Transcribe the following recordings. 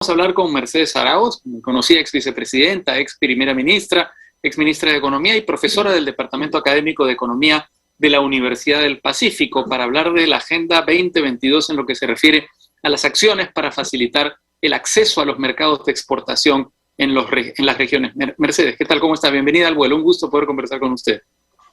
Vamos a hablar con Mercedes Arauz, conocida ex vicepresidenta, ex primera ministra, ex ministra de Economía y profesora del Departamento Académico de Economía de la Universidad del Pacífico, para hablar de la Agenda 2022 en lo que se refiere a las acciones para facilitar el acceso a los mercados de exportación en las regiones. Mercedes, ¿qué tal? ¿Cómo está? Bienvenida al vuelo. Un gusto poder conversar con usted.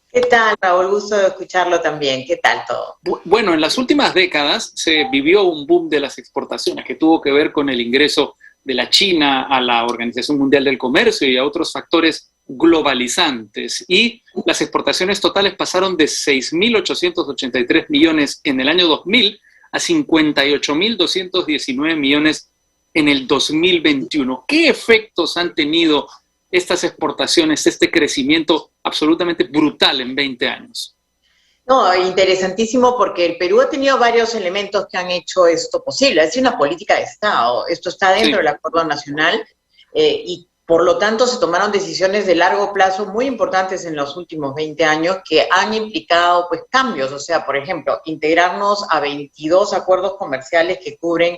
¿Qué tal, Raúl? Gusto de escucharlo también. ¿Qué tal todo? Bueno, en las últimas décadas se vivió un boom de las exportaciones que tuvo que ver con el ingreso de la China a la Organización Mundial del Comercio y a otros factores globalizantes. Y las exportaciones totales pasaron de 6.883 millones en el año 2000 a 58.219 millones en el 2021. ¿Qué efectos han tenido estas exportaciones, este crecimiento absolutamente brutal en 20 años? No, interesantísimo, porque el Perú ha tenido varios elementos que han hecho esto posible. Es una política de Estado. Esto está dentro del Acuerdo Nacional y por lo tanto se tomaron decisiones de largo plazo muy importantes en los últimos 20 años que han implicado pues cambios. O sea, por ejemplo, integrarnos a 22 acuerdos comerciales que cubren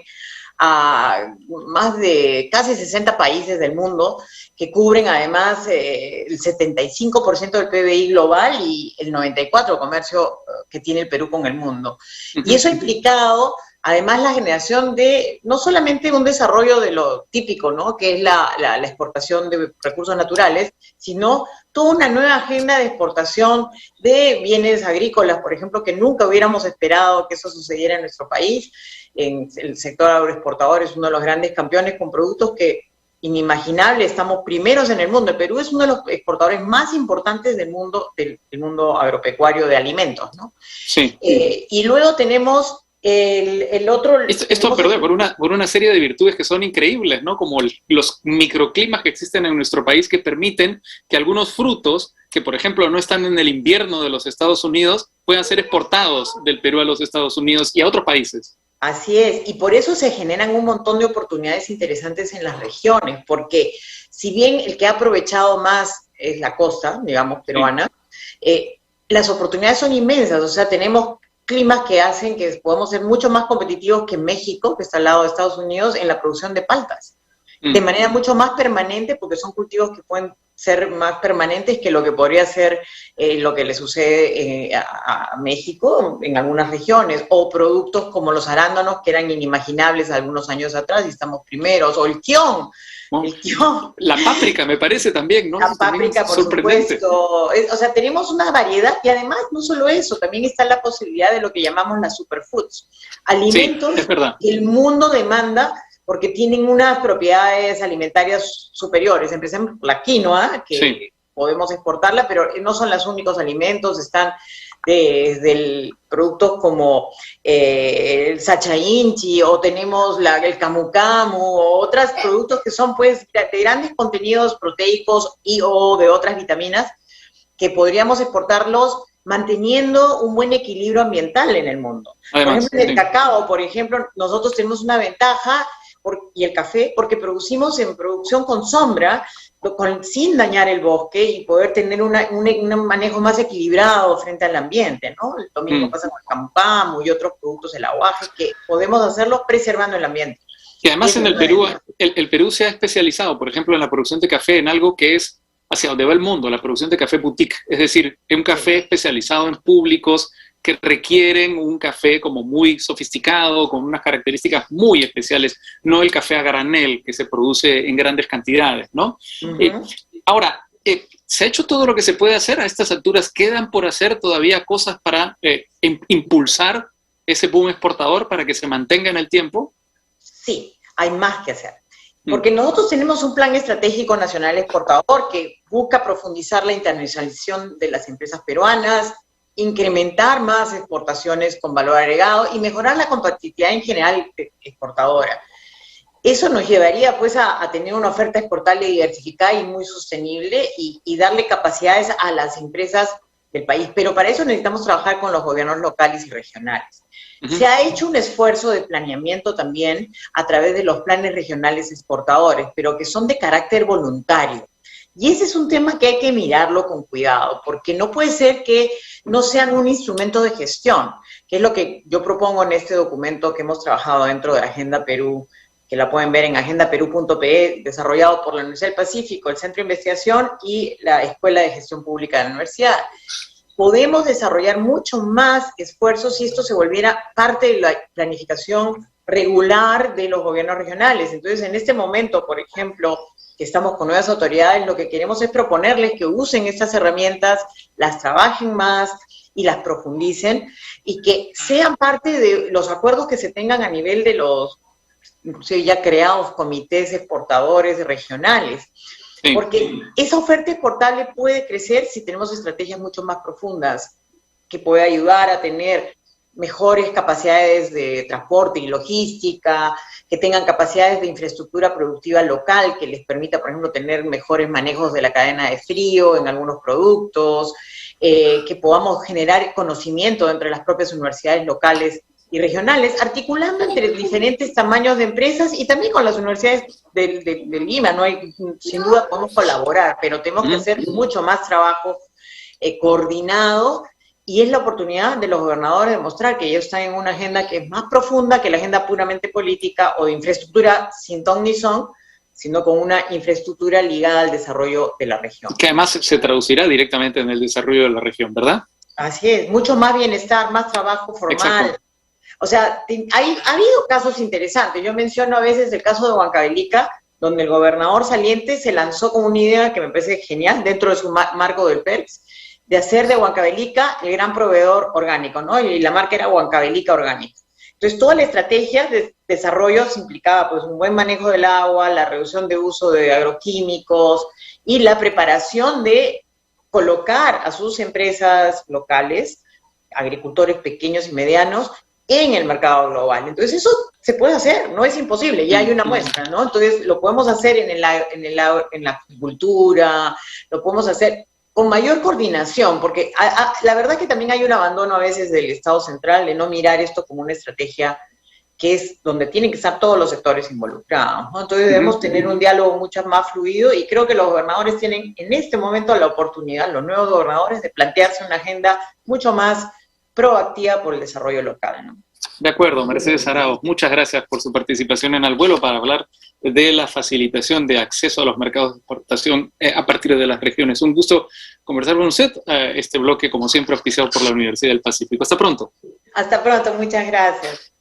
a más de casi 60 países del mundo, que cubren además el 75% del PBI global y el 94% del comercio que tiene el Perú con el mundo. Y eso ha implicado además la generación de no solamente un desarrollo de lo típico, ¿no?, que es la exportación de recursos naturales, sino toda una nueva agenda de exportación de bienes agrícolas, por ejemplo, que nunca hubiéramos esperado que eso sucediera en nuestro país. En el sector agroexportador es uno de los grandes campeones con productos que inimaginable, estamos primeros en el mundo. El Perú es uno de los exportadores más importantes del mundo agropecuario de alimentos, ¿no? Sí. Y luego tenemos el otro... Esto perdón, por una serie de virtudes que son increíbles, ¿no? Como los microclimas que existen en nuestro país que permiten que algunos frutos que, por ejemplo, no están en el invierno de los Estados Unidos, puedan ser exportados del Perú a los Estados Unidos y a otros países. Así es, y por eso se generan un montón de oportunidades interesantes en las regiones, porque si bien el que ha aprovechado más es la costa, digamos, peruana, las oportunidades son inmensas. O sea, tenemos climas que hacen que podamos ser mucho más competitivos que México, que está al lado de Estados Unidos, en la producción de paltas, de manera mucho más permanente, porque son cultivos que pueden ser más permanentes que lo que podría ser lo que le sucede a México en algunas regiones, o productos como los arándanos que eran inimaginables algunos años atrás y estamos primeros, o el kion. La páprica me parece también, ¿no? La páprica, por supuesto. O sea, tenemos una variedad y además no solo eso, también está la posibilidad de lo que llamamos las superfoods, alimentos que el mundo demanda porque tienen unas propiedades alimentarias superiores. Empecemos por la quinoa, que podemos exportarla, pero no son los únicos alimentos. Están desde productos como el sacha inchi, o tenemos el camu camu, o otros productos que son pues de grandes contenidos proteicos y o de otras vitaminas, que podríamos exportarlos manteniendo un buen equilibrio ambiental en el mundo. Además, por ejemplo, en el cacao, por ejemplo, nosotros tenemos una ventaja, y el café, porque producimos en producción con sombra, sin dañar el bosque y poder tener un manejo más equilibrado frente al ambiente, ¿no? Lo mismo pasa con el camu camu y otros productos, el aguaje, que podemos hacerlo preservando el ambiente. Y además en el Perú, el Perú se ha especializado, por ejemplo, en la producción de café, en algo que es hacia donde va el mundo, la producción de café boutique, es decir, un café especializado en públicos que requieren un café como muy sofisticado, con unas características muy especiales, no el café a granel que se produce en grandes cantidades, ¿no? Ahora, ¿se ha hecho todo lo que se puede hacer a estas alturas? ¿Quedan por hacer todavía cosas para impulsar ese boom exportador para que se mantenga en el tiempo? Sí, hay más que hacer. Porque nosotros tenemos un plan estratégico nacional exportador que busca profundizar la internacionalización de las empresas peruanas, incrementar más exportaciones con valor agregado y mejorar la competitividad en general exportadora. Eso nos llevaría pues a tener una oferta exportable diversificada y muy sostenible y darle capacidades a las empresas del país. Pero para eso necesitamos trabajar con los gobiernos locales y regionales. Se ha hecho un esfuerzo de planeamiento también a través de los planes regionales exportadores, pero que son de carácter voluntario. Y ese es un tema que hay que mirarlo con cuidado, porque no puede ser que no sean un instrumento de gestión, que es lo que yo propongo en este documento que hemos trabajado dentro de la Agenda Perú que la pueden ver en agendaperú.pe, desarrollado por la Universidad del Pacífico, el Centro de Investigación y la Escuela de Gestión Pública de la Universidad. Podemos desarrollar mucho más esfuerzos si esto se volviera parte de la planificación regular de los gobiernos regionales. Entonces, en este momento, por ejemplo, que estamos con nuevas autoridades, lo que queremos es proponerles que usen estas herramientas, las trabajen más y las profundicen, y que sean parte de los acuerdos que se tengan a nivel de los, inclusive ya creados, comités exportadores regionales. Sí. Porque esa oferta exportable puede crecer si tenemos estrategias mucho más profundas, que puede ayudar a tener mejores capacidades de transporte y logística, que tengan capacidades de infraestructura productiva local, que les permita, por ejemplo, tener mejores manejos de la cadena de frío en algunos productos, que podamos generar conocimiento entre las propias universidades locales y regionales, articulando entre diferentes tamaños de empresas y también con las universidades de Lima, ¿no? Sin duda podemos colaborar, pero tenemos que hacer mucho más trabajo coordinado, y es la oportunidad de los gobernadores de mostrar que ellos están en una agenda que es más profunda que la agenda puramente política o de infraestructura sin ton ni son, sino con una infraestructura ligada al desarrollo de la región. Que además se traducirá directamente en el desarrollo de la región, ¿verdad? Así es, mucho más bienestar, más trabajo formal. Exacto. O sea, ha habido casos interesantes. Yo menciono a veces el caso de Huancavelica, donde el gobernador saliente se lanzó con una idea que me parece genial, dentro de su marco del PERCS, de hacer de Huancavelica el gran proveedor orgánico, ¿no? Y la marca era Huancavelica Orgánica. Entonces, toda la estrategia de desarrollo se implicaba, pues, un buen manejo del agua, la reducción de uso de agroquímicos y la preparación de colocar a sus empresas locales, agricultores pequeños y medianos, en el mercado global. Entonces, eso se puede hacer, no es imposible, ya hay una muestra, ¿no? Entonces, lo podemos hacer en la agricultura, lo podemos hacer con mayor coordinación, porque la verdad que también hay un abandono a veces del Estado central de no mirar esto como una estrategia que es donde tienen que estar todos los sectores involucrados, ¿no? Entonces debemos tener un diálogo mucho más fluido, y creo que los gobernadores tienen en este momento la oportunidad, los nuevos gobernadores, de plantearse una agenda mucho más proactiva por el desarrollo local, ¿no? De acuerdo, Mercedes Arauz, muchas gracias por su participación en Al Vuelo para hablar de la facilitación de acceso a los mercados de exportación a partir de las regiones. Un gusto conversar con usted, este bloque, como siempre, auspiciado por la Universidad del Pacífico. Hasta pronto. Hasta pronto, muchas gracias.